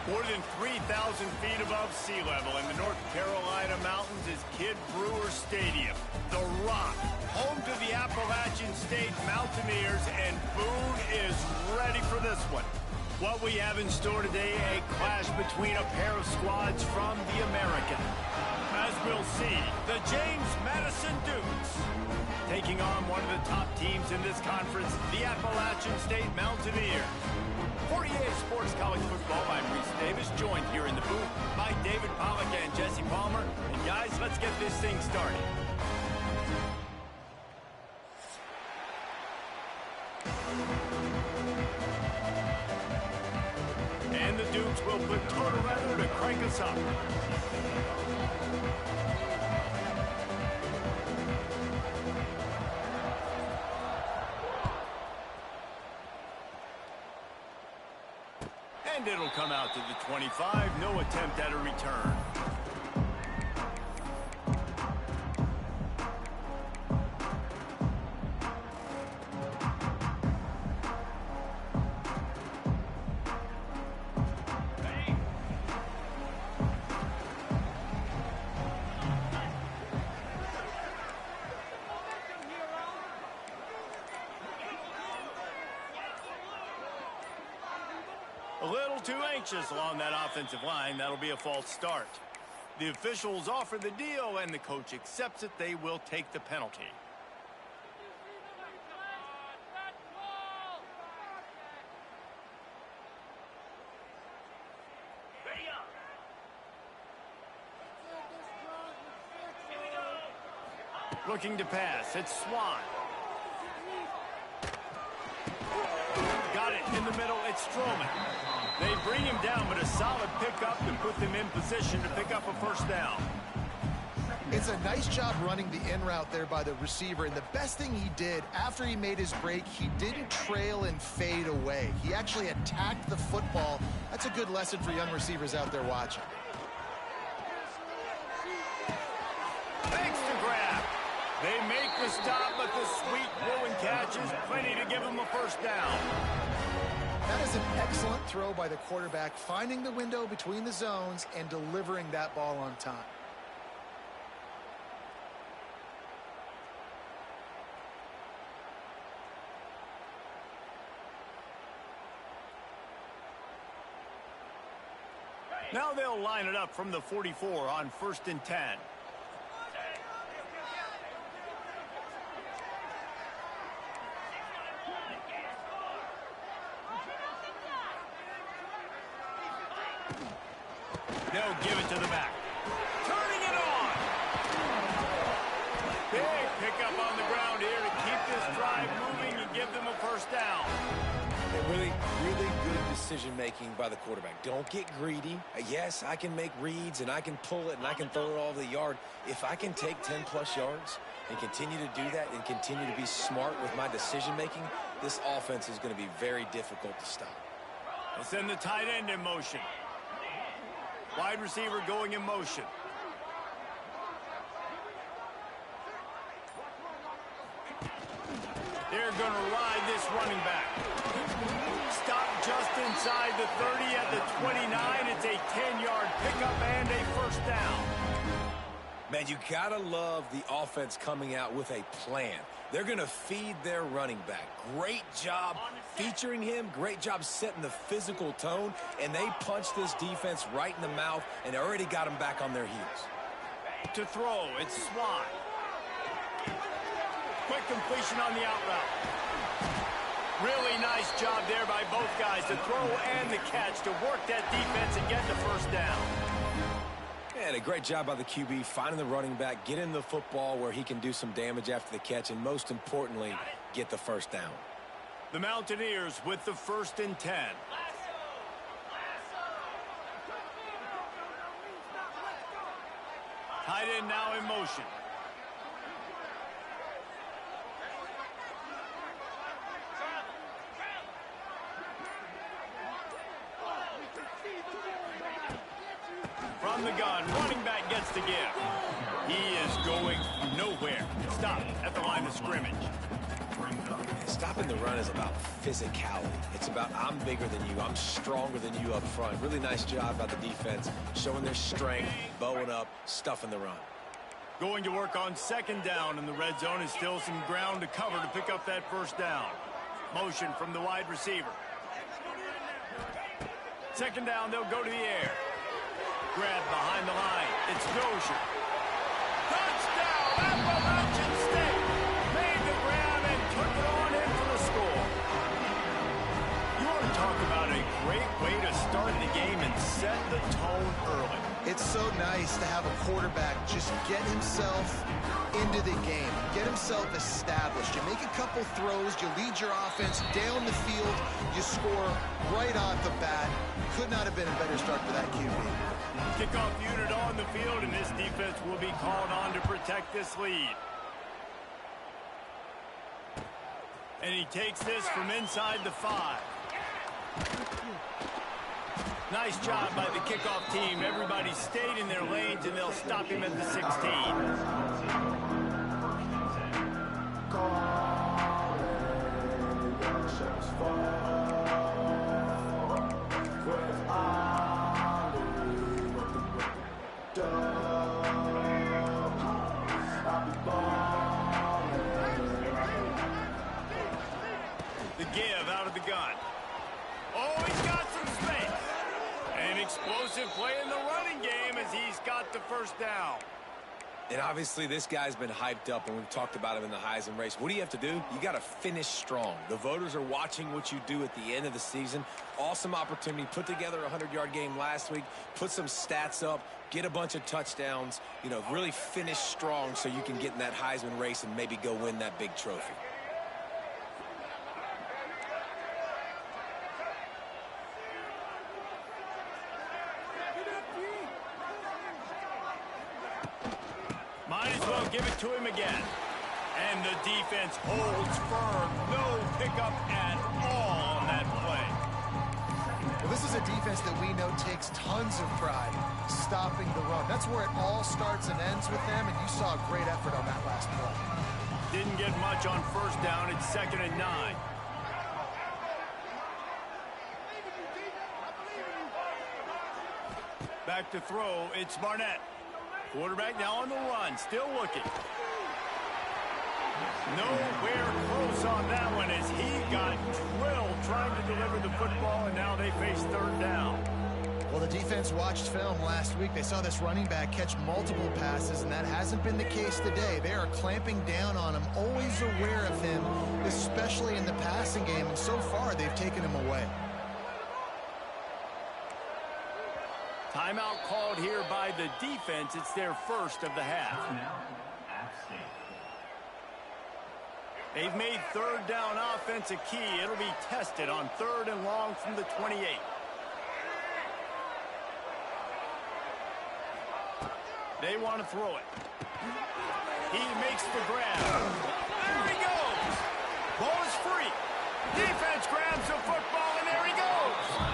More than 3,000 feet above sea level in the North Carolina mountains is Kid Brewer Stadium. The Rock, home to the Appalachian State Mountaineers, and Boone is ready for this one. What we have in store today, a clash between a pair of squads from the American. As we'll see, the James Madison Dukes taking on one of the top teams in this conference, the Appalachian State Mountaineers. 48 Sports College Football, I'm Reese Davis, joined here in the booth by David Pollack and Jesse Palmer. And guys, let's get this thing started. And the Dukes will put total weather to crank us up. And it'll come out to the 25. No attempt at a return. A little too anxious along that offensive line. That'll be a false start. The officials offer the deal, and the coach accepts it. They will take the penalty. Looking to pass. It's Swan. Got it in the middle. It's Stroman. They bring him down, but a solid pickup to put them in position to pick up a first down. It's a nice job running the in route there by the receiver, and the best thing he did after he made his break, he didn't trail and fade away. He actually attacked the football. That's a good lesson for young receivers out there watching. Thanks to grab. They make the stop, but the sweet blowing catch is plenty to give them a first down. That is an excellent throw by the quarterback, finding the window between the zones and delivering that ball on time. Now they'll line it up from the 44 on 1st and 10. They'll give it to the back. Turning it on. Big pickup on the ground here to keep this drive moving and give them a first down. Really good decision-making by the quarterback. Don't get greedy. Yes, I can make reads, and I can pull it, and I can throw it all over the yard. If I can take 10-plus yards and continue to do that and continue to be smart with my decision-making, this offense is going to be very difficult to stop. They send the tight end in motion. Wide receiver going in motion. They're going to ride this running back. Stop just inside the 30 at the 29. It's a 10-yard pickup and a first down. Man, you got to love the offense coming out with a plan. They're going to feed their running back. Great job featuring him. Great job setting the physical tone. And they punched this defense right in the mouth and already got them back on their heels. To throw, it's Swan. Quick completion on the out route. Really nice job there by both guys to throw and the catch to work that defense and get the first down. And a great job by the QB finding the running back, getting the football where he can do some damage after the catch, and most importantly, get the first down. The Mountaineers with the 1st and 10. Tight end now in motion. From the gun, running back gets the give. He is going nowhere. Stop at the line of scrimmage. Stopping the run is about physicality. It's about I'm bigger than you. I'm stronger than you up front. Really nice job by the defense, showing their strength, bowing up, stuffing the run. Going to work on second down in the red zone is still some ground to cover to pick up that first down. Motion from the wide receiver. Second down, they'll go to the air. Grab behind the line. It's Dozier. Touchdown, Appalachian State. Made the grab and took it on in for the score. You want to talk about a great way to start the game and set the tone early. It's so nice to have a quarterback just get himself into the game, get himself established. You make a couple throws, you lead your offense down the field, you score right off the bat. Could not have been a better start for that QB. Kickoff unit on the field, and this defense will be called on to protect this lead. And he takes this from inside the 5. Nice job by the kickoff team. Everybody stayed in their lanes, and they'll stop him at the 16. The give out of the gun. Oh, he's got some space. An explosive play in the running game as he's got the first down. And obviously this guy's been hyped up, and we've talked about him in the Heisman race. What do you have to do? You got to finish strong. The voters are watching what you do at the end of the season. Awesome opportunity. Put together a 100-yard game last week. Put some stats up. Get a bunch of touchdowns. You know, really finish strong so you can get in that Heisman race and maybe go win that big trophy. Might as well give it to him again. And the defense holds firm. No pickup at all on that play. Well, this is a defense that we know takes tons of pride stopping the run. That's where it all starts and ends with them, and you saw a great effort on that last play. Didn't get much on first down. It's 2nd and 9. Back to throw. It's Barnett. Quarterback now on the run. Still looking. Nowhere close on that one as he got drilled trying to deliver the football, and now they face 3rd down. Well, the defense watched film last week. They saw this running back catch multiple passes, and that hasn't been the case today. They are clamping down on him, always aware of him, especially in the passing game, and so far they've taken him away. Timeout called here by the defense. It's their first of the half. They've made 3rd down offense a key. It'll be tested on 3rd and long from the 28. They want to throw it. He makes the grab. There he goes. Ball is free. Defense grabs the football, and there he goes.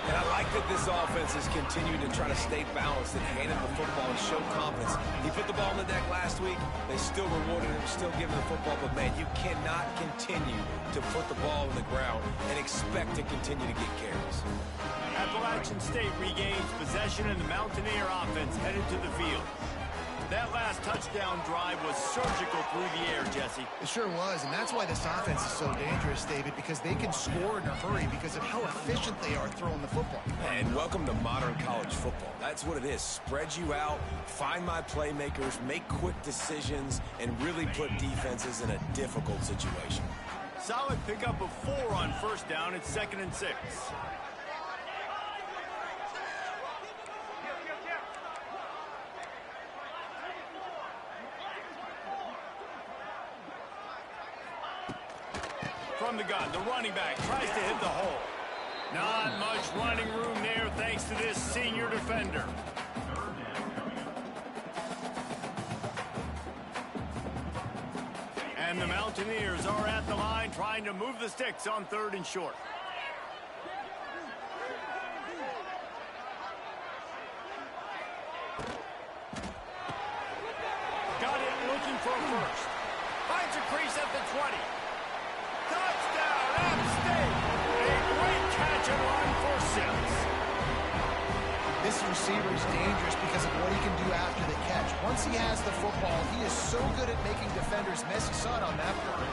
And I like that this offense has continued to try to stay balanced and hand him the football and show confidence. He put the ball on the deck last week. They still rewarded him, still giving the football. But, man, you cannot continue to put the ball on the ground and expect to continue to get carries. Appalachian State regains possession, and the Mountaineer offense headed to the field. That last touchdown drive was surgical through the air, Jesse. It sure was, and that's why this offense is so dangerous, David, because they can score in a hurry because of how efficient they are throwing the football. And welcome to modern college football. That's what it is. Spread you out, find my playmakers, make quick decisions, and really put defenses in a difficult situation. Solid pickup of 4 on first down. It's 2nd and 6. From the gun, the running back tries to hit the hole. Not much running room there thanks to this senior defender. And the Mountaineers are at the line trying to move the sticks on 3rd and short. Got it looking for a first. Finds a crease at the 20. This receiver is dangerous because of what he can do after the catch. Once he has the football, he is so good at making defenders miss. You saw it on that play.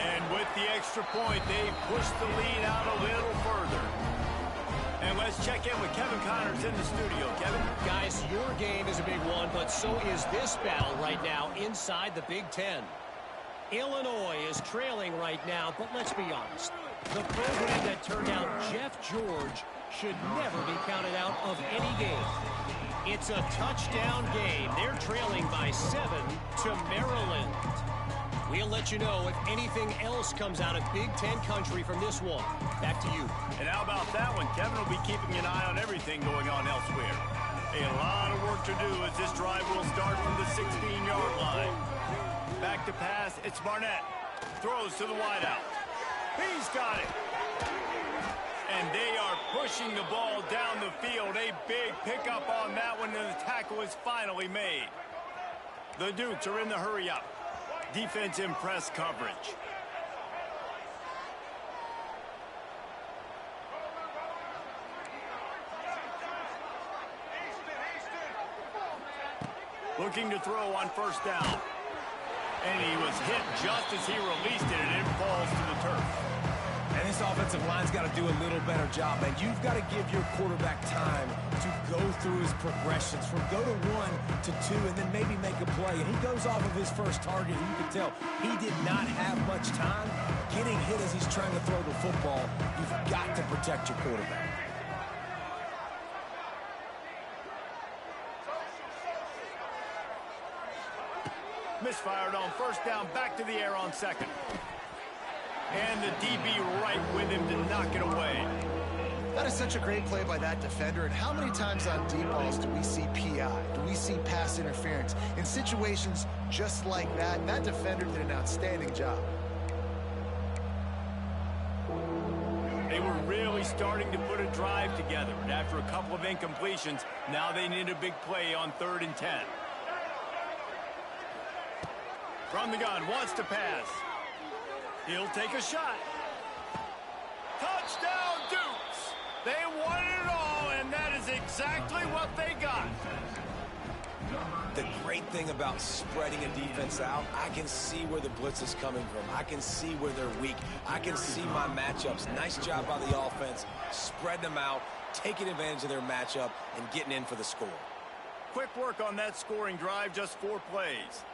And with the extra point, they push the lead out a little further. And let's check in with Kevin Connors in the studio. Kevin? Guys, your game is a big one, but so is this battle right now inside the Big Ten. Illinois is trailing right now, but let's be honest. The program that turned out Jeff George should never be counted out of any game. It's a touchdown game. They're trailing by 7 to Maryland. We'll let you know if anything else comes out of Big Ten country from this one. Back to you. And how about that one? Kevin will be keeping an eye on everything going on elsewhere. A lot of work to do as this drive will start from the 16-yard line. Back to pass, it's Barnett. Throws to the wideout. He's got it. And they are pushing the ball down the field. A big pickup on that one, and the tackle is finally made. The Dukes are in the hurry-up. Defense in press coverage. Looking to throw on first down. And he was hit just as he released it, and it falls to the turf. And this offensive line's got to do a little better job, man. You've got to give your quarterback time to go through his progressions from go to 1 to 2 and then maybe make a play. And he goes off of his first target, and you can tell he did not have much time getting hit as he's trying to throw the football. You've got to protect your quarterback. Misfired on first down, back to the air on second. And the DB right with him to knock it away. That is such a great play by that defender. And how many times on deep balls do we see PI? Do we see pass interference? In situations just like that, that defender did an outstanding job. They were really starting to put a drive together. And after a couple of incompletions, now they need a big play on 3rd and 10. From the gun, wants to pass. He'll take a shot. Touchdown, Dukes! They won it all, and that is exactly what they got. The great thing about spreading a defense out, I can see where the blitz is coming from. I can see where they're weak. I can see my matchups. Nice job by the offense, spreading them out, taking advantage of their matchup, and getting in for the score. Quick work on that scoring drive, just 4 plays.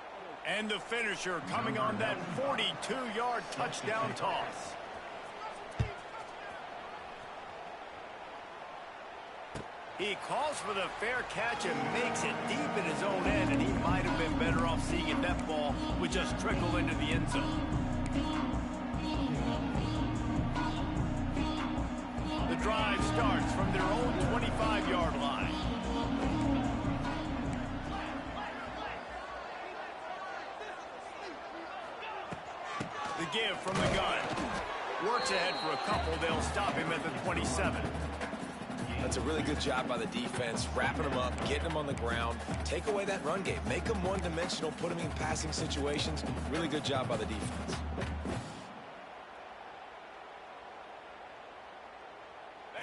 And the finisher coming on that 42-yard touchdown toss. He calls for the fair catch and makes it deep in his own end, and he might have been better off seeing if that ball would just trickle into the end zone. The drive starts from their own 25-yard line. The give from the gun. Works ahead for a couple. They'll stop him at the 27. That's a really good job by the defense, wrapping them up, getting them on the ground, take away that run game, make them one-dimensional, put them in passing situations. Really good job by the defense.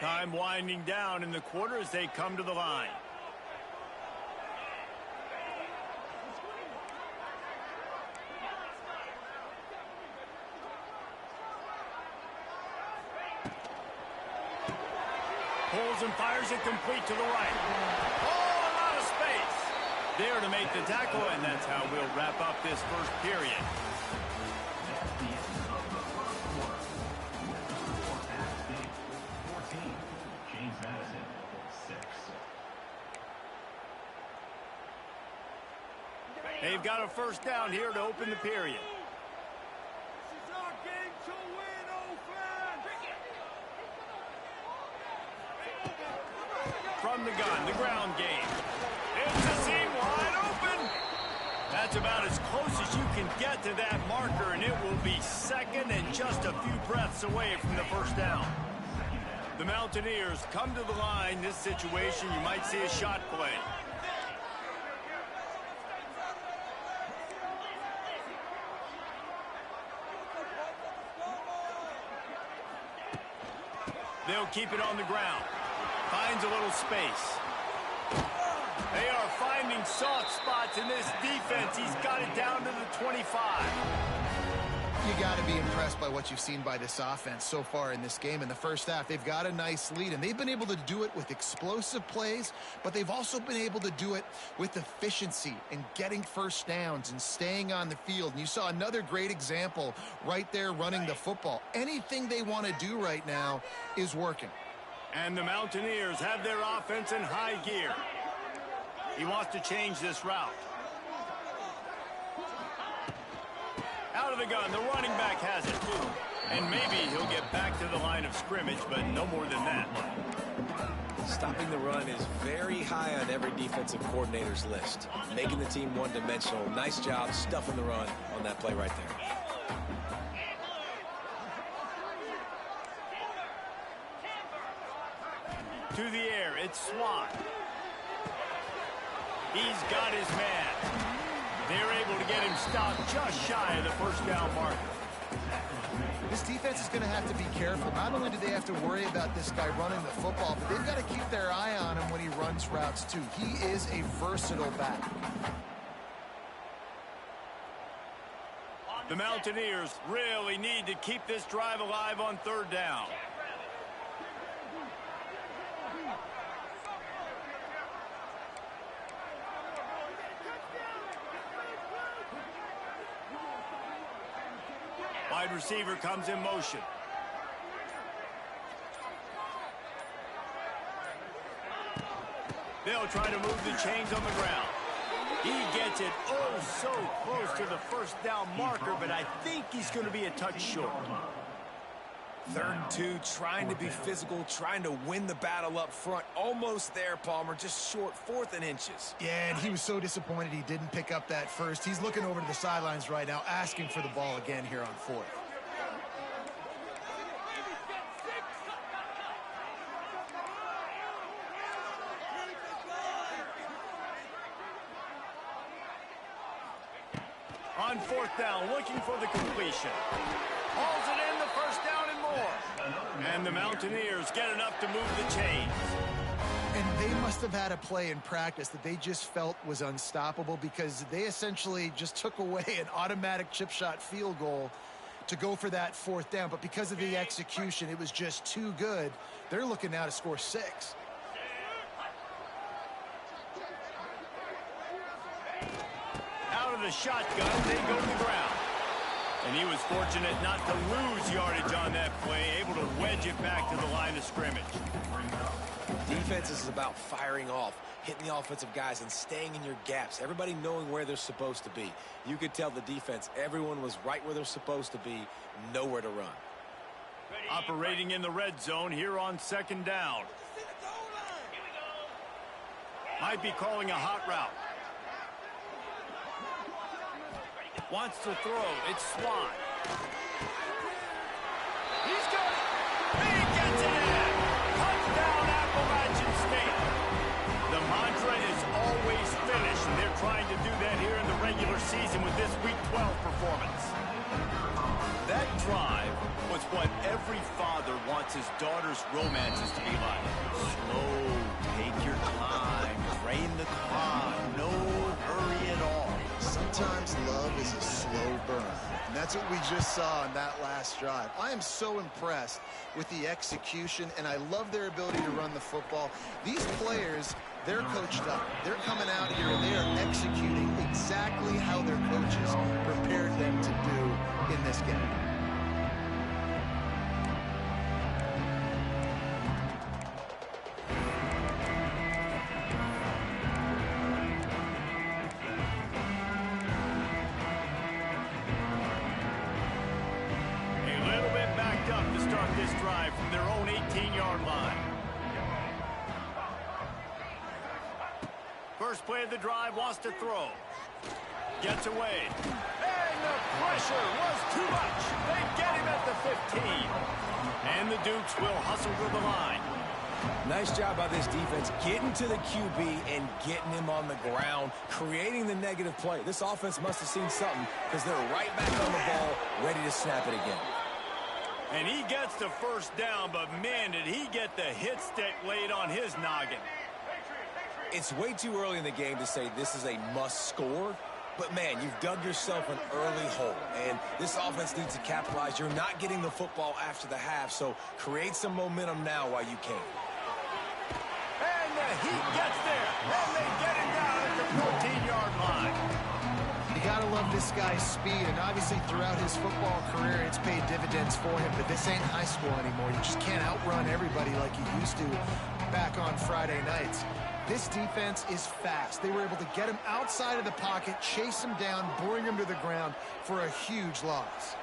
Time winding down in the quarter as they come to the line. Pulls and fires it complete to the right. Oh, a lot of space. There to make the tackle, and that's how we'll wrap up this first period. They've got a first down here to open the period. From the gun, the ground game. It's a seam wide open. That's about as close as you can get to that marker, and it will be second and just a few breaths away from the first down. The Mountaineers come to the line. This situation, you might see a shot play. They'll keep it on the ground. Finds a little space. They are finding soft spots in this defense. He's got it down to the 25. You got to be impressed by what you've seen by this offense so far in this game. In the first half, they've got a nice lead, and they've been able to do it with explosive plays, but they've also been able to do it with efficiency and getting first downs and staying on the field. And you saw another great example right there running the football. Anything they want to do right now is working. And the Mountaineers have their offense in high gear. He wants to change this route. Out of the gun, the running back has it. And maybe he'll get back to the line of scrimmage, but no more than that. Stopping the run is very high on every defensive coordinator's list. Making the team one-dimensional. Nice job stuffing the run on that play right there. To the air, it's Swan. He's got his man. They're able to get him stopped just shy of the first down marker. This defense is going to have to be careful. Not only do they have to worry about this guy running the football, but they've got to keep their eye on him when he runs routes too. He is a versatile back. The Mountaineers really need to keep this drive alive on third down. Wide receiver comes in motion. They'll try to move the chains on the ground. He gets it oh so close to the first down marker, but I think he's going to be a touch short. 3rd and 2, trying to be physical, trying to win the battle up front. Almost there, Palmer, just short, 4th and inches. Yeah, and he was so disappointed he didn't pick up that first. He's looking over to the sidelines right now, asking for the ball again here on 4th. On 4th down, looking for the completion. Hauls it in, the first down and more. And the Mountaineers get enough to move the chains. And they must have had a play in practice that they just felt was unstoppable, because they essentially just took away an automatic chip shot field goal to go for that 4th down. But because of the execution, it was just too good. They're looking now to score 6. Out of the shotgun, they go to the ground. And he was fortunate not to lose yardage on that play, able to wedge it back to the line of scrimmage. Defense is about firing off, hitting the offensive guys and staying in your gaps. Everybody knowing where they're supposed to be. You could tell the defense, everyone was right where they're supposed to be, nowhere to run. Operating in the red zone here on 2nd down. Might be calling a hot route. Wants to throw. It's Swan. He's got it. He gets it in. Touchdown, Appalachian State. The mantra is always finish, and they're trying to do that here in the regular season with this Week 12 performance. That drive was what every father wants his daughter's romances to be like. Slow, take your time, drain the clock, no hurry at all. Sometimes love is a slow burn, and that's what we just saw on that last drive. I am so impressed with the execution, and I love their ability to run the football. These players, they're coached up. They're coming out here, and they are executing exactly how their coaches prepared them to do in this game. This drive from their own 18-yard line. First play of the drive, wants to throw. Gets away. And the pressure was too much. They get him at the 15. And the Dukes will hustle to the line. Nice job by this defense getting to the QB and getting him on the ground, creating the negative play. This offense must have seen something, because they're right back on the ball, ready to snap it again. And he gets the first down, but man, did he get the hit stick laid on his noggin. It's way too early in the game to say this is a must score, but man, you've dug yourself an early hole, and this offense needs to capitalize. You're not getting the football after the half, so create some momentum now while you can. And the Heat gets there, and they get him down at the 14-yard line. You gotta love this guy's speed, and obviously throughout his football career, it's paid dividends for him, but this ain't high school anymore. You just can't outrun everybody like you used to back on Friday nights. This defense is fast. They were able to get him outside of the pocket, chase him down, bring him to the ground for a huge loss.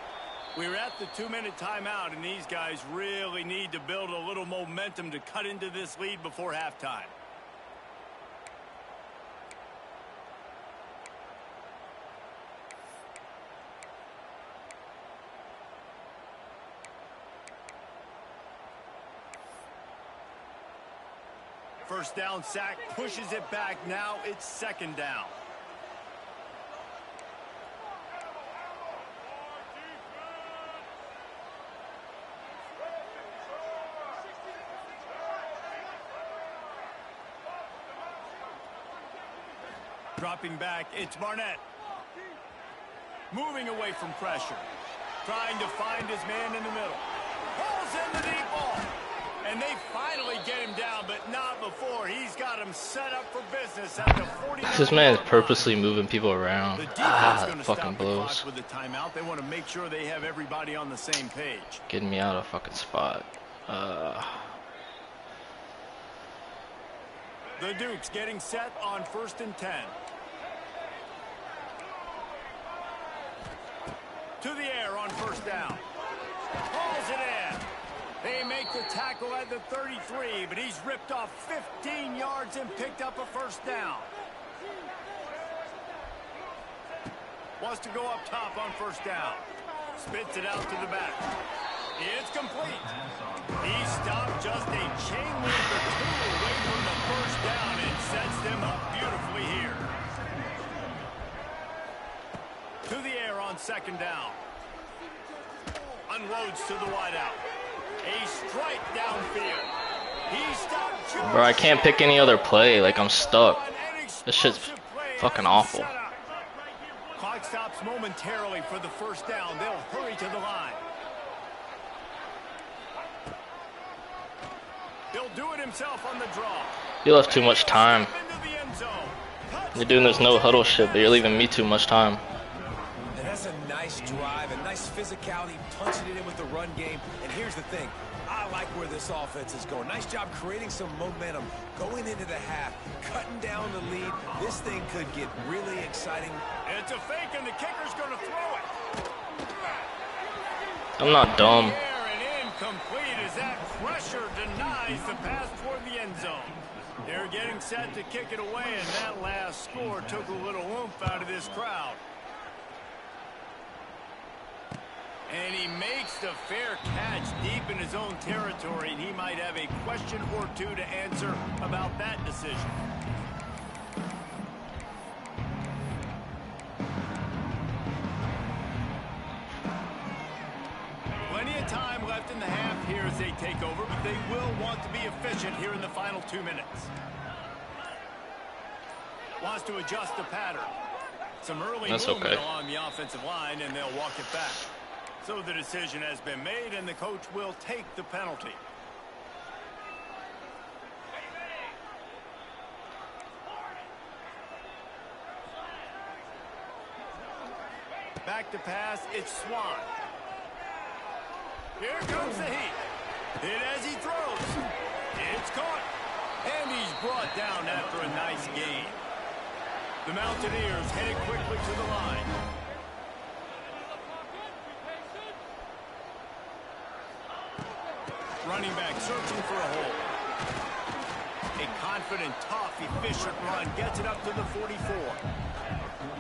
We're at the 2-minute timeout, and these guys really need to build a little momentum to cut into this lead before halftime. First down sack, pushes it back. Now it's second down. Dropping back, it's Barnett. Moving away from pressure. Trying to find his man in the middle. Pulls in the deep ball. And they finally get him down, but not before. He's got him set up for business at the 40. This man is purposely moving people around. The That fucking blows. with the timeout. They want to make sure they have everybody on the same page. Getting me out of fucking spot. The Dukes getting set on 1st and 10. To the air on first down. Hauls it in. They make the tackle at the 33, but he's ripped off 15 yards and picked up a first down. Wants to go up top on first down. Spits it out to the back. It's complete. He stopped just a chain link or two away from the first down and sets them up beautifully here. To the air on second down. Unloads to the wideout. A strike downfield. He stopped. Bro, I can't pick any other play. Like, I'm stuck. This shit's fucking awful. Clock stops momentarily for the first down. They'll hurry to the line. He'll do it himself on the draw. You left too much time. You're doing this no huddle shit, but you're leaving me too much time. And that's a nice drive, a nice physicality, punching it in with the run game. And here's the thing. I like where this offense is going. Nice job creating some momentum going into the half, cutting down the lead. This thing could get really exciting. It's a fake, and the kicker's going to throw it. I'm not dumb. And incomplete as that pressure denies the pass toward the end zone. They're getting set to kick it away, and that last score took a little oomph out of this crowd. And he makes the fair catch deep in his own territory, and he might have a question or two to answer about that decision. Plenty of time left in the half here as they take over, but they will want to be efficient here in the final 2 minutes. Wants to adjust the pattern. Some early movement along the offensive line, and they'll walk it back. So the decision has been made, and the coach will take the penalty. Back to pass, it's Swan. Here comes the Heat. Hit as he throws. It's caught. And he's brought down after a nice gain. The Mountaineers headed quickly to the line. Running back searching for a hole. A confident, tough, efficient run gets it up to the 44.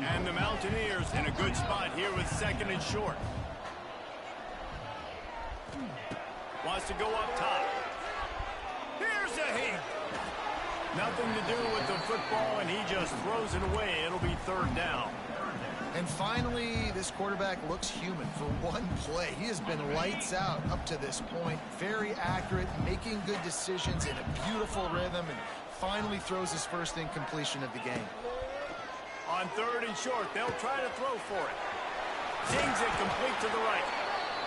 And the Mountaineers in a good spot here with second and short. Wants to go up top. Here's a hit. Nothing to do with the football, and he just throws it away. It'll be third down. And finally, this quarterback looks human for one play. He has been lights out up to this point. Very accurate, making good decisions in a beautiful rhythm, and finally throws his first incompletion of the game. On 3rd and short, they'll try to throw for it. Sings it complete to the right.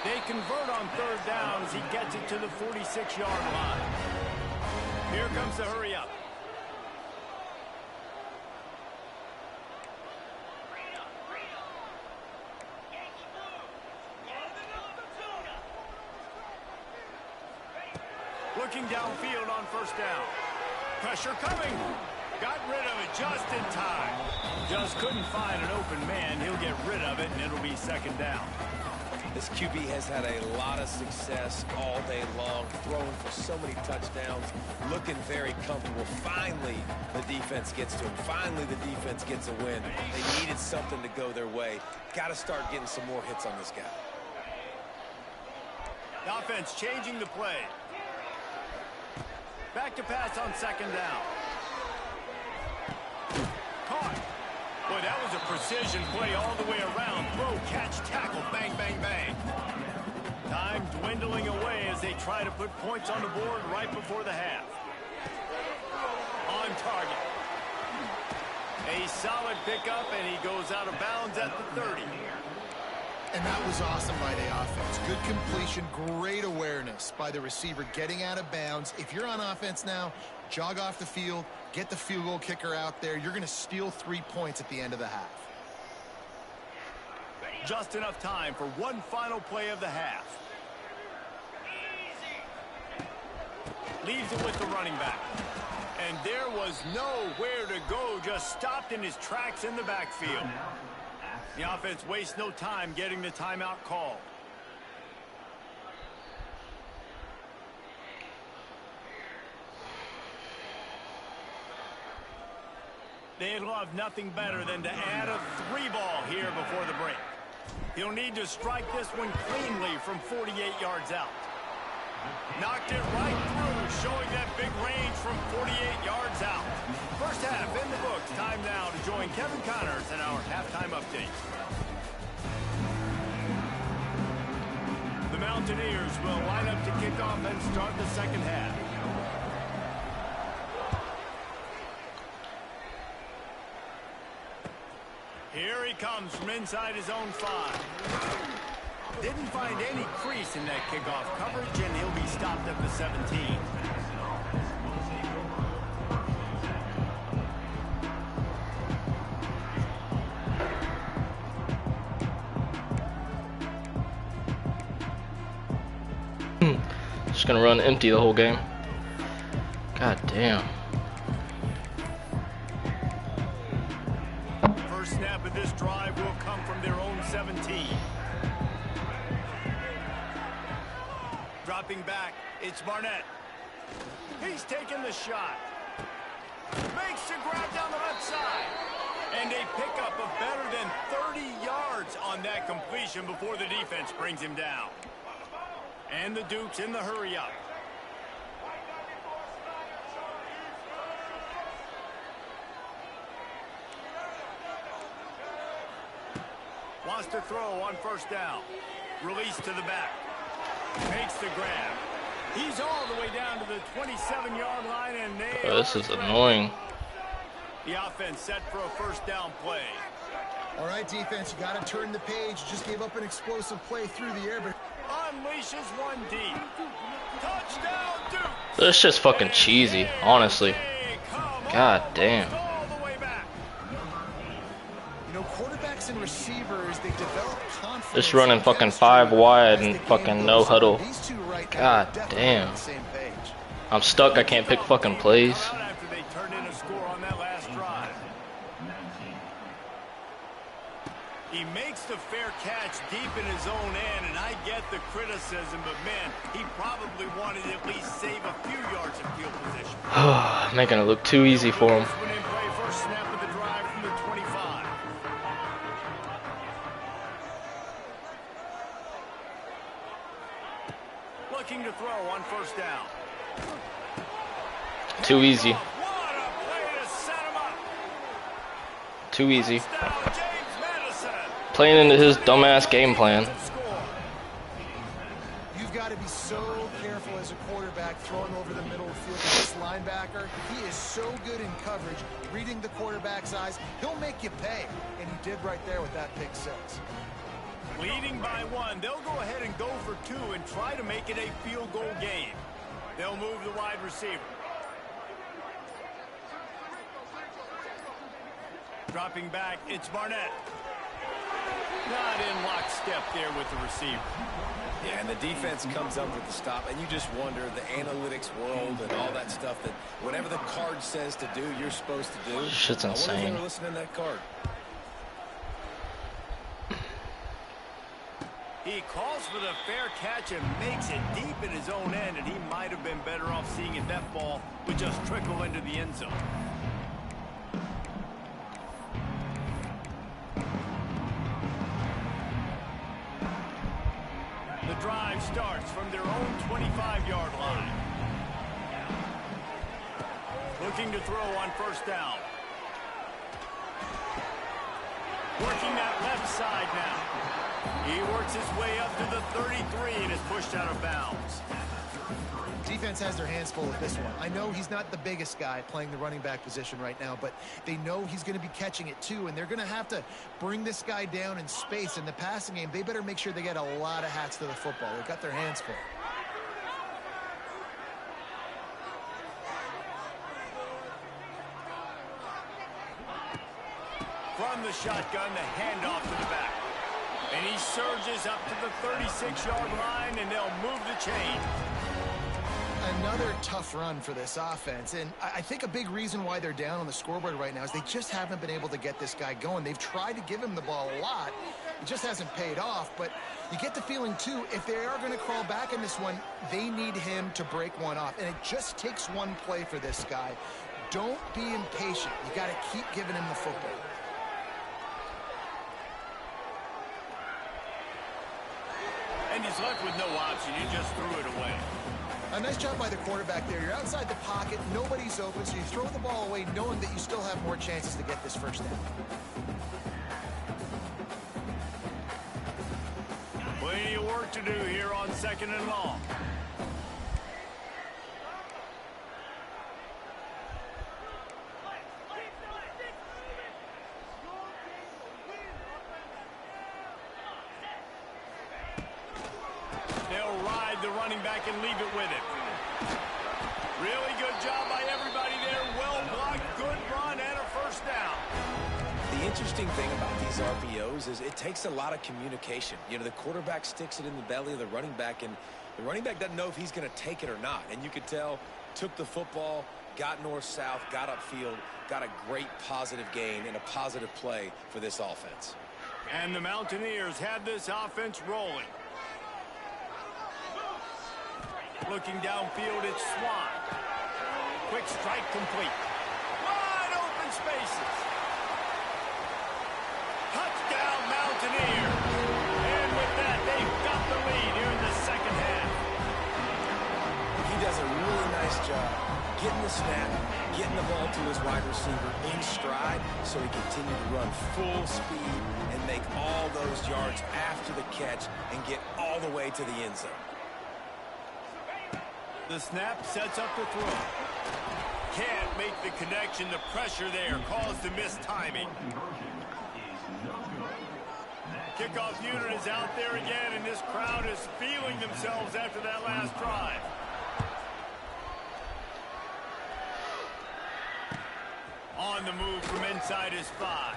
They convert on 3rd down as he gets it to the 46-yard line. Here comes the hurry up. Looking downfield on 1st down. Pressure coming. Got rid of it just in time. Just couldn't find an open man. He'll get rid of it, and it'll be 2nd down. This QB has had a lot of success all day long, throwing for so many touchdowns, looking very comfortable. Finally, the defense gets to him. Finally, the defense gets a win. They needed something to go their way. Got to start getting some more hits on this guy. The offense changing the play. Back to pass on 2nd down. Caught. Boy, that was a precision play all the way around. Throw, catch, tackle, bang, bang, bang. Time dwindling away as they try to put points on the board right before the half. On target. A solid pickup, and he goes out of bounds at the 30. And that was awesome by the offense. Good completion, great awareness by the receiver getting out of bounds. If you're on offense now, jog off the field, get the field goal kicker out there. You're going to steal 3 points at the end of the half. Just enough time for one final play of the half. Leaves it with the running back. And there was nowhere to go, just stopped in his tracks in the backfield. The offense wastes no time getting the timeout called. They'd love nothing better than to add a 3-ball here before the break. He'll need to strike this one cleanly from 48 yards out. Knocked it right through, showing that big range from 48 yards out. First half in the books. Time now to join Kevin Connors in our halftime update. The Mountaineers will line up to kick off and start the 2nd half. Here he comes from inside his own 5. Didn't find any crease in that kickoff coverage, and he'll be stopped at the 17. Just gonna run empty the whole game. God damn. First snap of this drive will come from their own 17. Dropping back, it's Barnett. He's taking the shot. Makes the grab down the left side. And a pickup of better than 30 yards on that completion before the defense brings him down. And the Dukes in the hurry up. Wants to throw on 1st down. Release to the back. Makes the grab. He's all the way down to the 27-yard line, and this is annoying. The offense set for a 1st down play. All right, defense, you got to turn the page. Just gave up an explosive play through the air, but Unleashes one deep. Touchdown, Duke. This is just fucking cheesy, honestly. God damn. You know, quarterbacks and receivers, they develop confidence. Just running fucking 5 wide and fucking no huddle. God damn. I'm stuck. I can't pick fucking plays. After they turned in a score on that last drive. He makes the fair catch deep in his own end, and I get the criticism, but man, he probably wanted to at least save a few yards of field position. Making it look too easy for him. First snap of the drive from the 25. Looking to throw on 1st down. Too easy. What a play to set him up. Too easy. Touchdown, James Madison. Playing into his dumbass game plan. You've got to be so careful as a quarterback throwing over the middle of the field to this linebacker. He is so good in coverage, reading the quarterback's eyes. He'll make you pay, and he did right there with that pick six. Leading by 1, they'll go ahead and go for 2 and try to make it a field goal game. They'll move the wide receiver. Dropping back, it's Barnett. Not in lockstep there with the receiver. Yeah, and the defense comes up with the stop, and you just wonder, the analytics world and all that stuff, that whatever the card says to do, you're supposed to do. Shit's insane. I wonder if they were listening to that card. He calls for the fair catch and makes it deep in his own end, and he might have been better off seeing if that ball would just trickle into the end zone. The drive starts from their own 25-yard line. Looking to throw on first down. Working that left side now. He works his way up to the 33 and is pushed out of bounds. Defense has their hands full with this one. I know he's not the biggest guy playing the running back position right now, but they know he's going to be catching it too, and they're going to have to bring this guy down in space. In the passing game, they better make sure they get a lot of hats to the football. They've got their hands full. From the shotgun, the handoff to the back. And he surges up to the 36-yard line, and they'll move the chain. Another tough run for this offense, and I think a big reason why they're down on the scoreboard right now is they just haven't been able to get this guy going. They've tried to give him the ball a lot. It just hasn't paid off, but you get the feeling, too, if they are going to crawl back in this one, they need him to break one off, and it just takes one play for this guy. Don't be impatient. You got to keep giving him the football. And he's left with no option. He just threw it away. A nice job by the quarterback there. You're outside the pocket. Nobody's open, so you throw the ball away knowing that you still have more chances to get this first down. Plenty of work to do here on 2nd and long. They'll ride the running back and leave it with him. Really good job by everybody there. Well blocked, good run, and a first down. The interesting thing about these RPOs is it takes a lot of communication. You know, the quarterback sticks it in the belly of the running back, and the running back doesn't know if he's going to take it or not. And you could tell, took the football, got north-south, got upfield, got a great positive gain and a positive play for this offense. And the Mountaineers have this offense rolling. Looking downfield, it's Swan. Quick strike complete. Wide open spaces. Touchdown, Mountaineers. And with that, they've got the lead here in the second half. He does a really nice job getting the snap, getting the ball to his wide receiver in stride so he continued to run full speed and make all those yards after the catch and get all the way to the end zone. The snap sets up the throw. Can't make the connection. The pressure there caused the missed timing. Kickoff unit is out there again, and this crowd is feeling themselves after that last drive. On the move from inside his 5.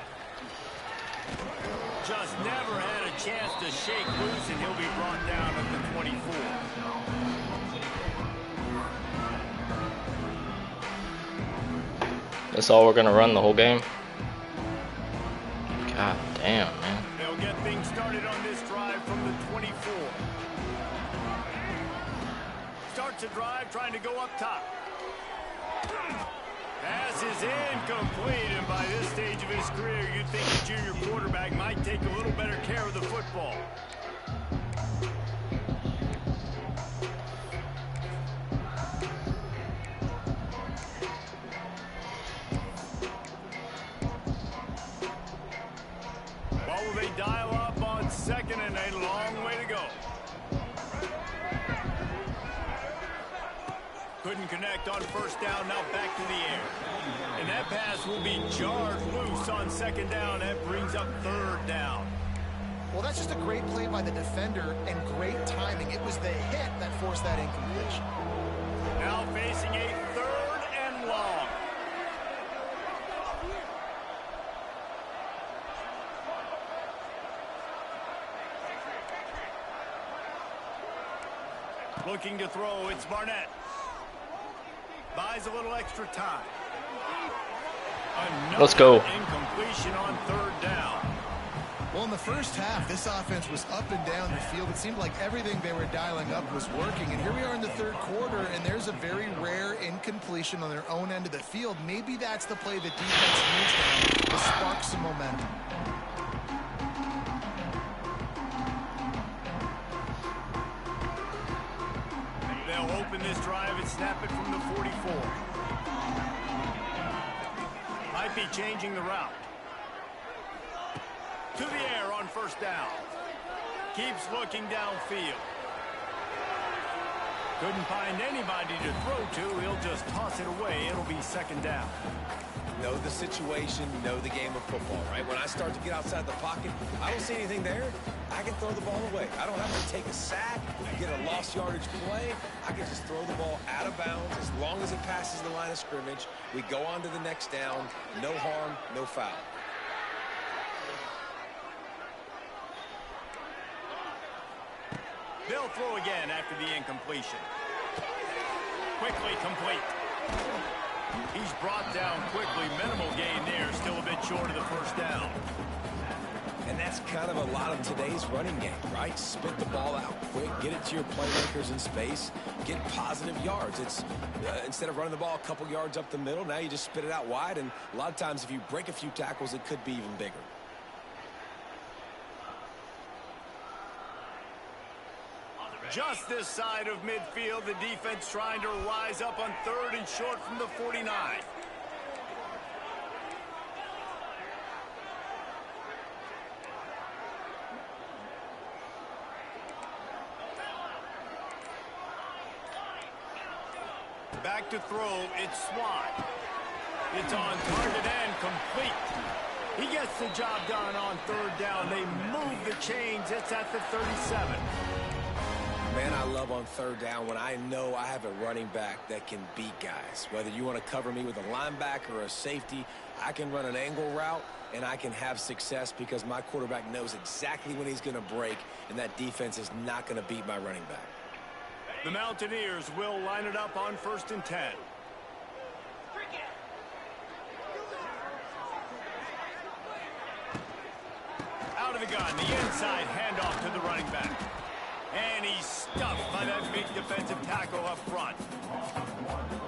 Just never had a chance to shake loose, and he'll be brought down at the 24. That's all we're gonna run the whole game. God damn, man. They'll get things started on this drive from the 24. Starts a drive trying to go up top. Pass is incomplete, and by this stage of his career, you'd think a junior quarterback might take a little better care of the football. What will they dial couldn't connect on first down. Now back to the air. And that pass will be jarred loose on second down. That brings up third down. Well, that's just a great play by the defender and great timing. It was the hit that forced that incompletion. Now facing a third and long. Looking to throw, it's Barnett. Buys a little extra time. Let's go. Incompletion on third down. Well, in the first half, this offense was up and down the field. It seemed like everything they were dialing up was working. And here we are in the third quarter, and there's a very rare incompletion on their own end of the field. Maybe that's the play the defense needs now to spark some momentum. They'll open this drive and snap it from the 44. Might be changing the route. To the air on first down. Keeps looking downfield. Couldn't find anybody to throw to. He'll just toss it away. It'll be second down. Know the situation, know the game of football, right? When I start to get outside the pocket, I don't see anything there, I can throw the ball away. I don't have to take a sack, get a lost yardage play. I can just throw the ball out of bounds as long as it passes the line of scrimmage. We go on to the next down. No harm, no foul. They'll throw again after the incompletion. Quickly complete. He's brought down quickly. Minimal gain there. Still a bit short of the first down. And that's kind of a lot of today's running game, right? Spit the ball out quick, get it to your playmakers in space, get positive yards. It's instead of running the ball a couple yards up the middle, now you just spit it out wide. And a lot of times if you break a few tackles, it could be even bigger. Just this side of midfield, the defense trying to rise up on third and short from the 49. Back to throw, it's Swan. It's on target and complete. He gets the job done on third down. They move the chains. It's at the 37. Man, I love on third down when I know I have a running back that can beat guys. Whether you want to cover me with a linebacker or a safety, I can run an angle route and I can have success because my quarterback knows exactly when he's going to break, and that defense is not going to beat my running back. The Mountaineers will line it up on 1st and 10. Out of the gun, the inside handoff to the running back. And he's stuffed by that big defensive tackle up front.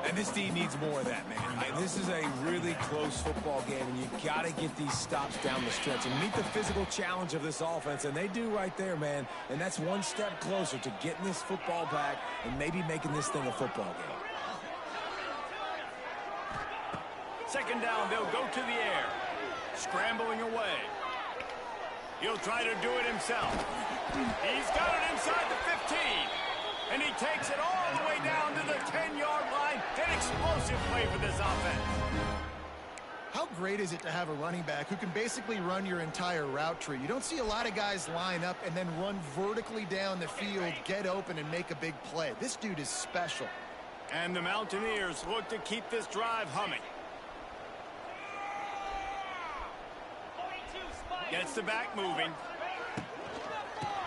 And this team needs more of that, man. This is a really close football game, and you got to get these stops down the stretch and meet the physical challenge of this offense, and they do right there, man. And that's one step closer to getting this football back and maybe making this thing a football game. Second down, they'll go to the air. Scrambling away. He'll try to do it himself. He's got it inside the 15. And he takes it all the way down to the 10-yard line. An explosive play for this offense. How great is it to have a running back who can basically run your entire route tree? You don't see a lot of guys line up and then run vertically down the field, get open, and make a big play. This dude is special. And the Mountaineers look to keep this drive humming. Gets the back moving.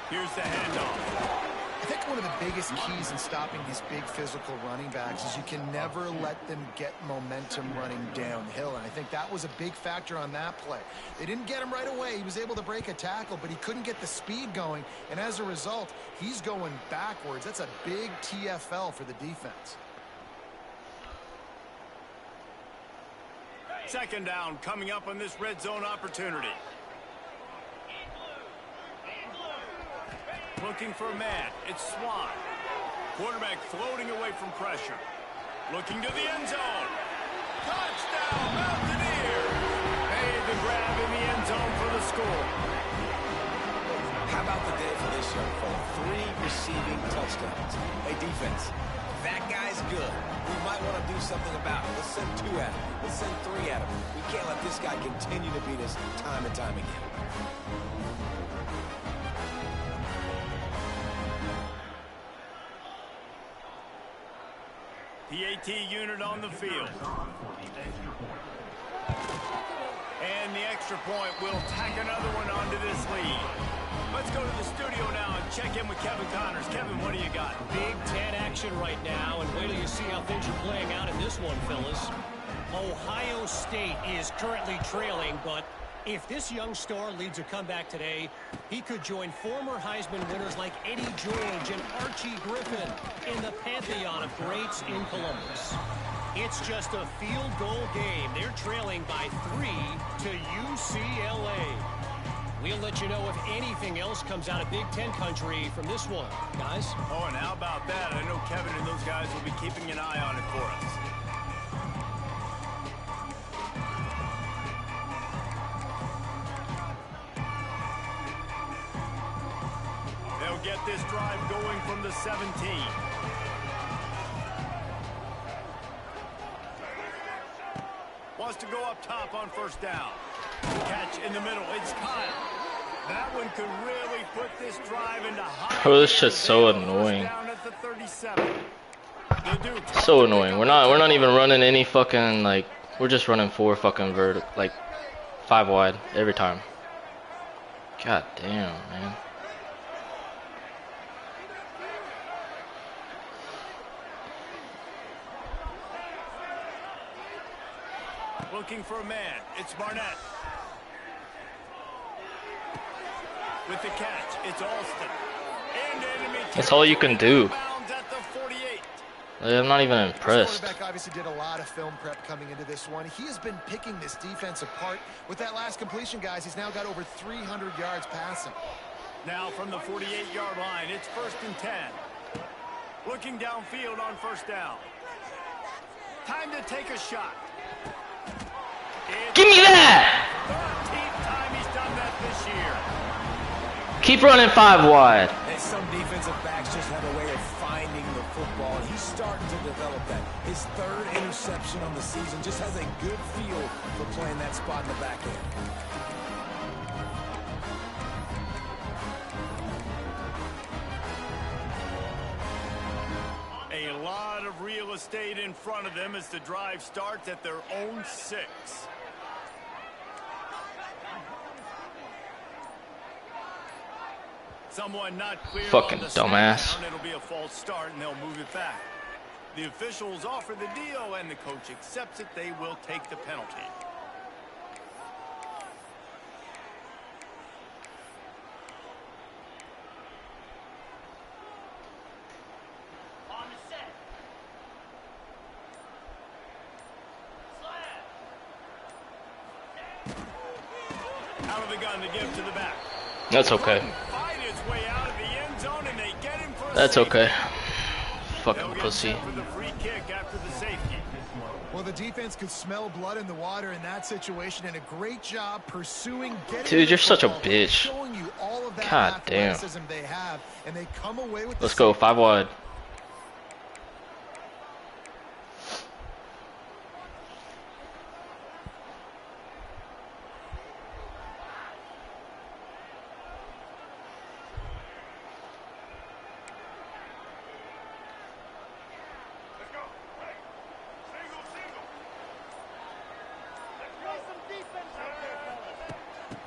Here's the handoff. I think one of the biggest keys in stopping these big physical running backs is you can never let them get momentum running downhill. And I think that was a big factor on that play. They didn't get him right away. He was able to break a tackle, but he couldn't get the speed going. And as a result, he's going backwards. That's a big TFL for the defense. Second down coming up on this red zone opportunity. Looking for a man. It's Swan. Quarterback floating away from pressure. Looking to the end zone. Touchdown, Mountaineers! Made the grab in the end zone for the score. How about the day for this young fella? 3 receiving touchdowns. Hey, defense, that guy's good. We might want to do something about it. Let's send 2 at him. Let's send 3 at him. We can't let this guy continue to beat us time and time again. PAT unit on the field. And the extra point will tack another one onto this lead. Let's go to the studio now and check in with Kevin Connors. Kevin, what do you got? Big Ten action right now, and wait till you see how things are playing out in this one, fellas. Ohio State is currently trailing, but if this young star leads a comeback today, he could join former Heisman winners like Eddie George and Archie Griffin in the pantheon of greats in Columbus. It's just a field goal game. They're trailing by 3 to UCLA. We'll let you know if anything else comes out of Big Ten country from this one, guys. Oh, and how about that? I know Kevin and those guys will be keeping an eye on it for us. They'll get this drive going from the 17. Wants to go up top on first down. Catch in the middle. It's Kyle. That one could really put this drive into high. Bro, this shit's so annoying. Down at the 37. So annoying. We're not even running any fucking, like, we're just running 4 fucking like 5 wide every time. God damn, man. Looking for a man. It's Barnett. With the catch, it's Alston. And enemy. That's all you can do. At the 48. I'm not even impressed. This quarterback obviously did a lot of film prep coming into this one. He has been picking this defense apart. With that last completion, guys, he's now got over 300 yards passing. Now from the 48-yard line, it's 1st and 10. Looking downfield on first down. Time to take a shot. Give me that! 13th time he's done that this year. Keep running 5 wide. And some defensive backs just have a way of finding the football, and he's starting to develop that. His 3rd interception on the season just has a good feel for playing that spot in the back end. A lot of real estate in front of them as the drive starts at their own 6. Someone not clear. Fucking on the dumbass. Down. It'll be a false start, and they'll move it back. The officials offer the deal, and the coach accepts it. They will take the penalty. On the set. Slam. Out of the gun to give to the back. That's okay. Fight his way out of the end zone, and they get him for a That's safety. okay. They'll Fucking get pussy. set for the free kick after the safety. Well, the defense could smell blood in the water in that situation, and a great job pursuing. Dude, you're such a bitch. Showing you all of that God damn. athleticism they have, and they come away with. Let's go 5 wide.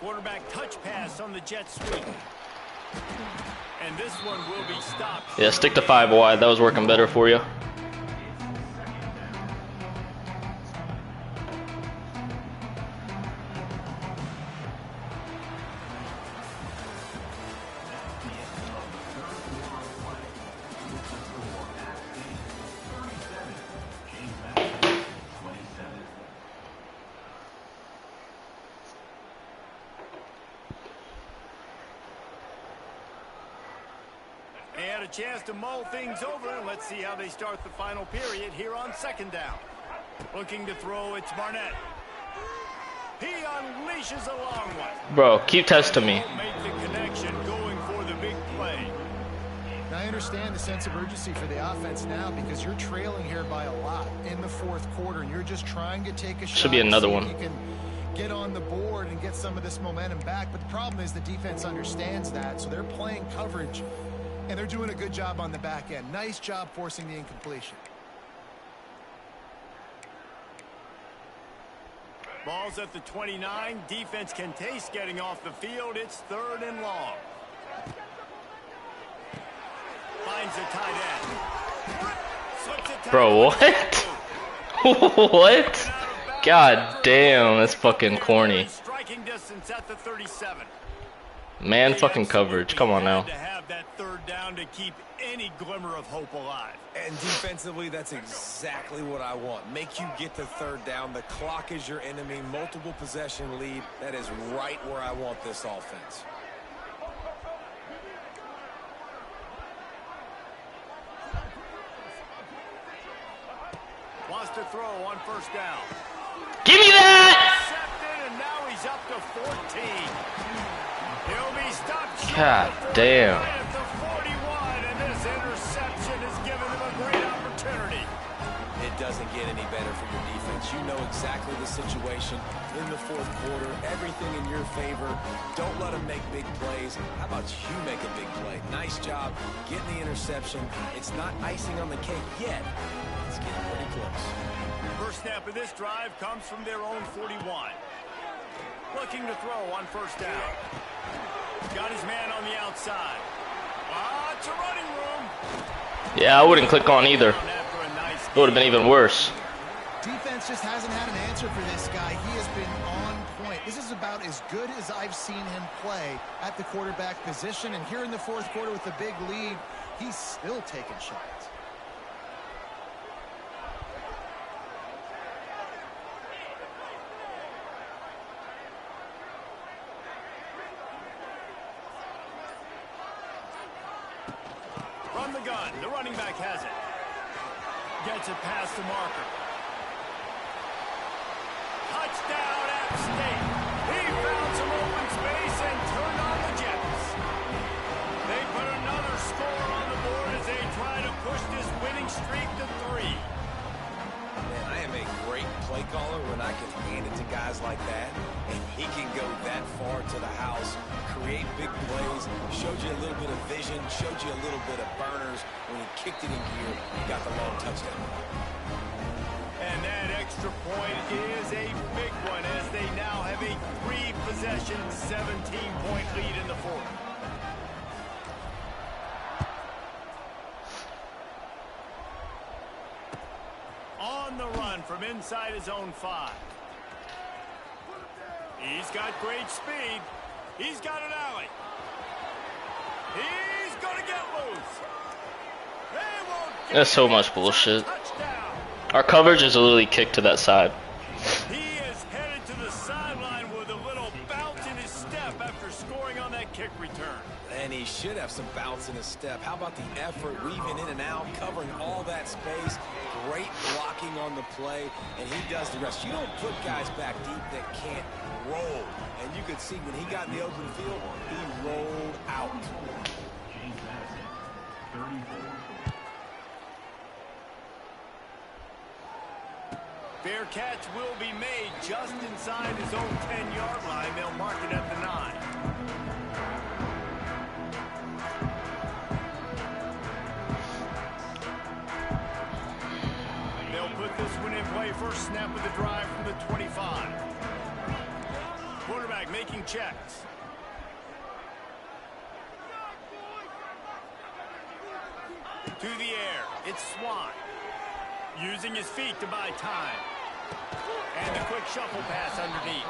Quarterback touch pass on the jet sweep. And this one will be stopped. Yeah, stick to 5 wide. That was working better for you. They had a chance to mull things over, and let's see how they start the final period here on 2nd down. Looking to throw, it's Barnett. He unleashes a long one. Bro, keep testing me. Make the connection, going for the big play. Now, I understand the sense of urgency for the offense now because you're trailing here by a lot in the fourth quarter, and you're just trying to take a shot. Should be another one. You can get on the board and get some of this momentum back, but the problem is the defense understands that, so they're playing coverage, and they're doing a good job on the back end. Nice job forcing the incompletion. Ball's at the 29. Defense can taste getting off the field. It's 3rd and long. Finds the tight end. Bro, what? What? God damn, that's fucking corny. Striking distance at the 37. Man fucking coverage. Come on now. To have that 3rd down to keep any glimmer of hope alive. And defensively, that's exactly what I want. Make you get the 3rd down. The clock is your enemy. Multiple possession lead. That is right where I want this offense. Wants to throw on 1st down. Give me that! Intercepted, and now he's up to 14. He'll be stopped. God damn. At the 41, and this interception has given him a great opportunity. It doesn't get any better for your defense. You know exactly the situation in the fourth quarter. Everything in your favor. Don't let them make big plays. How about you make a big play? Nice job getting the interception. It's not icing on the cake yet. It's getting pretty close. First snap of this drive comes from their own 41. Looking to throw on 1st down. Got his man on the outside. It's a running room. Yeah, I wouldn't click on either. It would have been even worse. Defense just hasn't had an answer for this guy. He has been on point. This is about as good as I've seen him play at the quarterback position. And here in the fourth quarter with a big lead, he's still taking shots. From the gun, the running back has it. Gets it past the marker. Touchdown, App State. He found some open space and turned on the Jets. They put another score on the board as they try to push this winning streak to 3. Man, I am a great play caller when I can hand it to guys like that. And he can go that far to the house, create big plays, showed you a little bit of vision, showed you a little bit of burners. When he kicked it in gear, he got the long touchdown. And that extra point is a big one as they now have a 3-possession, 17-point lead in the fourth. On the run from inside his own 5. He's got great speed. He's got an alley. He's going to get loose. They won't get That's so it. much bullshit. Touchdown. Our coverage is literally kicked to that side. He is headed to the sideline with a little bounce in his step after scoring on that kick return. And he should have some bounce in his step. How about the effort, weaving in and out, covering all that space. Great blocking on the play, and he does the rest. You don't put guys back deep that can't roll. And you could see when he got in the open field, he rolled out. Fair catch will be made just inside his own 10-yard line. They'll mark it at the 9. They'll put this one in play. First snap of the drive from the 25. Quarterback making checks. To the air. It's Swan. Using his feet to buy time. And the quick shuffle pass underneath.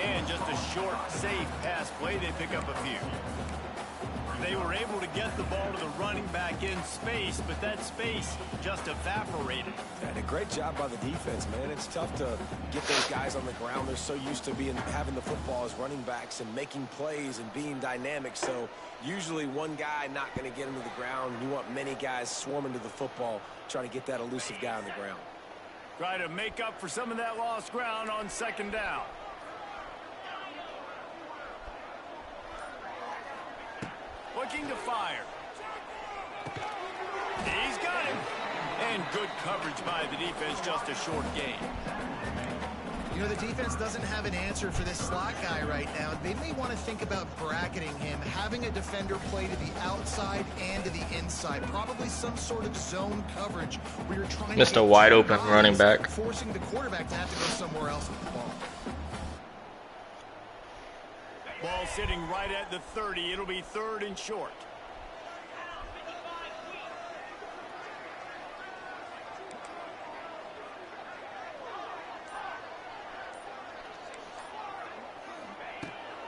And just a short, safe pass play. They pick up a few. They were able to get the ball to the running back in space, but that space just evaporated. And a great job by the defense, man. It's tough to get those guys on the ground. They're so used to having the football as running backs and making plays and being dynamic. So usually one guy not going to get him to the ground. You want many guys swarming to the football, trying to get that elusive guy on the ground. Try to make up for some of that lost ground on second down. Looking to fire. He's got him. And good coverage by the defense, just a short gain. You know, the defense doesn't have an answer for this slot guy right now. They may want to think about bracketing him, having a defender play to the outside and to the inside. Probably some sort of zone coverage where you're trying Missed to a wide open running back. forcing the quarterback to have to go somewhere else with the ball. Ball sitting right at the 30. It'll be 3rd and short.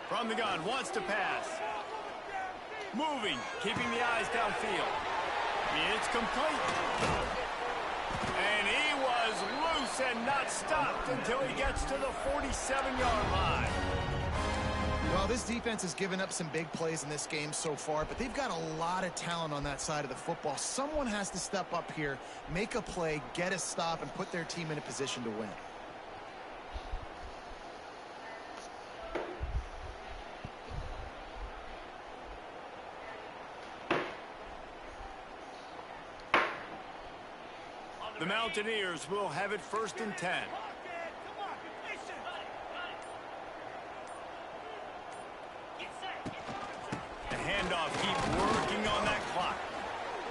From the gun, wants to pass. Moving, keeping the eyes downfield. It's complete. And he was loose and not stopped until he gets to the 47-yard line. Well, this defense has given up some big plays in this game so far, but they've got a lot of talent on that side of the football. Someone has to step up here, make a play, get a stop, and put their team in a position to win. The Mountaineers will have it 1st and 10. The handoff, keep working on that clock.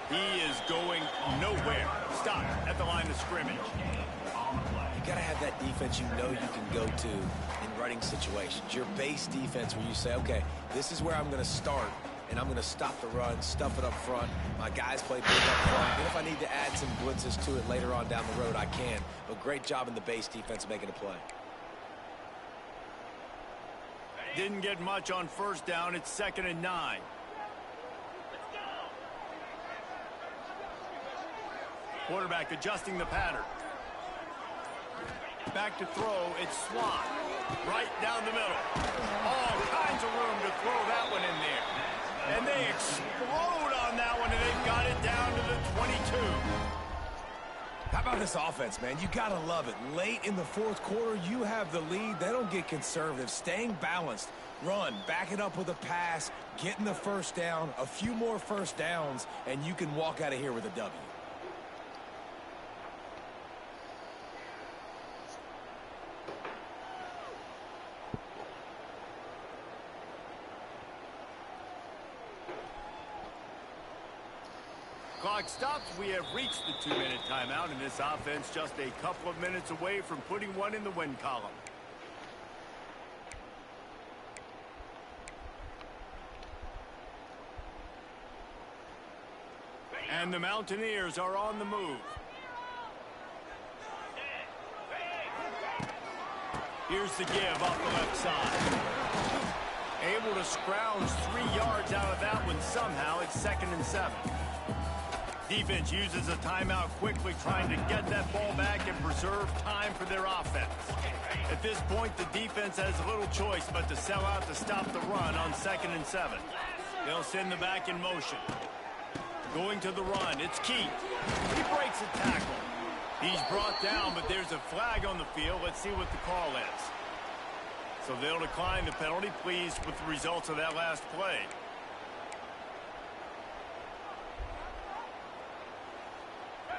He is going nowhere. Stop at the line of scrimmage. You got to have that defense you know you can go to in running situations. Your base defense where you say, okay, this is where I'm going to start. And I'm going to stop the run, stuff it up front. My guys play big up front. And if I need to add some blitzes to it later on down the road, I can. But great job in the base defense making a play. Didn't get much on 1st down. It's 2nd and 9. Quarterback adjusting the pattern. Back to throw. It's Swan. Right down the middle. All kinds of room to throw that one in there. And they explode on that one, and they've got it down to the 22. How about this offense, man? You got to love it. Late in the 4th quarter, you have the lead. They don't get conservative. Staying balanced. Run, back it up with a pass, getting the 1st down, a few more 1st downs, and you can walk out of here with a W. Clock stops. We have reached the 2-minute timeout, and this offense just a couple of minutes away from putting one in the win column. And the Mountaineers are on the move. Here's the give off the left side. Able to scrounge 3 yards out of that one somehow. It's 2nd and 7. Defense uses a timeout quickly, trying to get that ball back and preserve time for their offense. At this point, the defense has little choice but to sell out to stop the run on 2nd and 7. They'll send the back in motion. Going to the run. It's Keith. He breaks a tackle. He's brought down, but there's a flag on the field. Let's see what the call is. So they'll decline the penalty. Pleased with the results of that last play.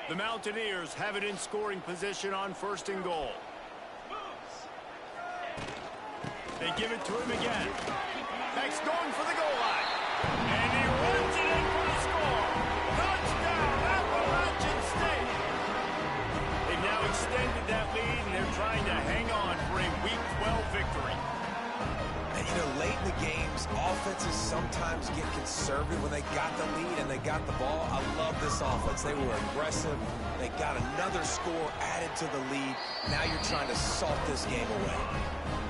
The Mountaineers have it in scoring position on 1st and goal. They give it to him again. Beck's going for the goal line. And he runs it in for the score. Touchdown, Appalachian State. They've now extended that lead, and they're trying to hang on for a Week 12 victory. And, you know, late in the games, offenses sometimes get conservative when they got the lead and they got the ball. I love this offense. They were aggressive. They got another score added to the lead. Now you're trying to salt this game away.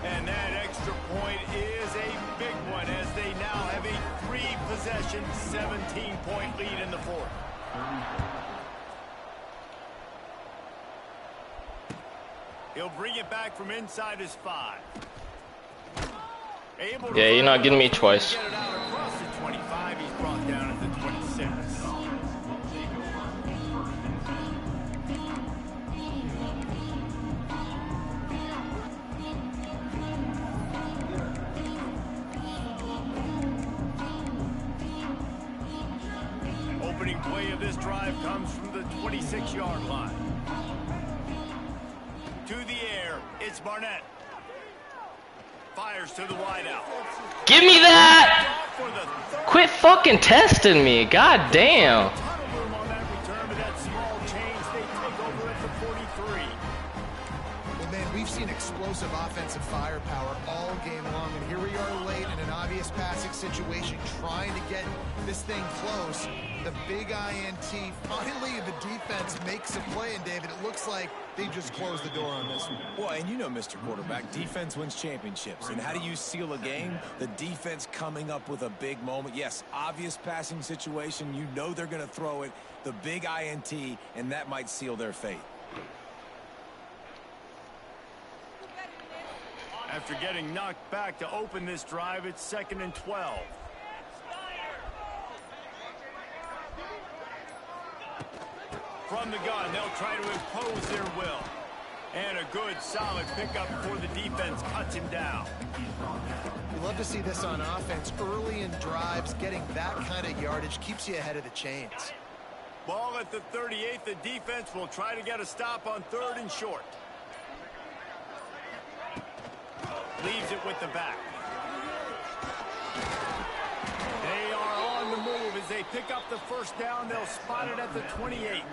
And that extra point is a big one as they now have a 3-possession, 17-point lead in the 4th. He'll bring it back from inside his 5. Yeah, you're not getting me twice. Get it out across the 25. He's brought down at the 26. Opening play of this drive comes from the 26-yard line. To the air, it's Barnett. Fires to the wideout. Give me that! Quit fucking testing me. God damn. Ton of room on that return, but that small change, they take over at the 43. Well, man, we've seen explosive offensive firepower all game long, and here we are late in an obvious passing situation trying to get this thing close. The big INT, finally the defense makes a play, and David, it looks like they just closed the door on this one. Well, and you know, Mr. Quarterback, defense wins championships. And how do you seal a game? The defense coming up with a big moment. Yes, obvious passing situation. You know they're going to throw it. The big INT, and that might seal their fate. After getting knocked back to open this drive, it's 2nd and 12. From the gun, they'll try to impose their will. And a good, solid pickup before the defense cuts him down. You love to see this on offense. Early in drives, getting that kind of yardage keeps you ahead of the chains. Ball at the 38. The defense will try to get a stop on 3rd and short. Leaves it with the back. They are on the move as they pick up the first down. They'll spot it at the 28.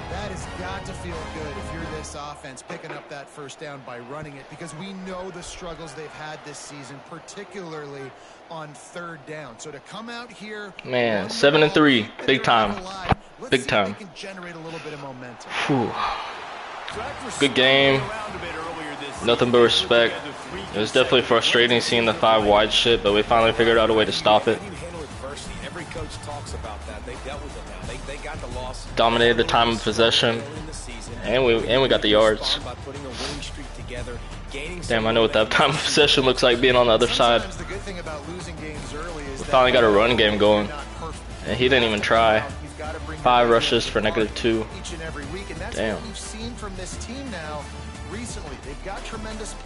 That has got to feel good if you're this offense picking up that first down by running it, because we know the struggles they've had this season, particularly on 3rd down. So to come out here, Man, 7 and 3, big time, big time. Can generate a little bit of momentum. Whew. Good game. Nothing but respect. It was definitely frustrating seeing the 5 wide shit, but we finally figured out a way to stop it. Every coach talks about that. They dealt with it now. They got the loss. Dominated the time of possession, and we got the yards. Damn, I know what that time of possession looks like being on the other side. We finally got a run game going, and he didn't even try. 5 rushes for -2. Damn. We've seen from this team now recently. They've got tremendous play.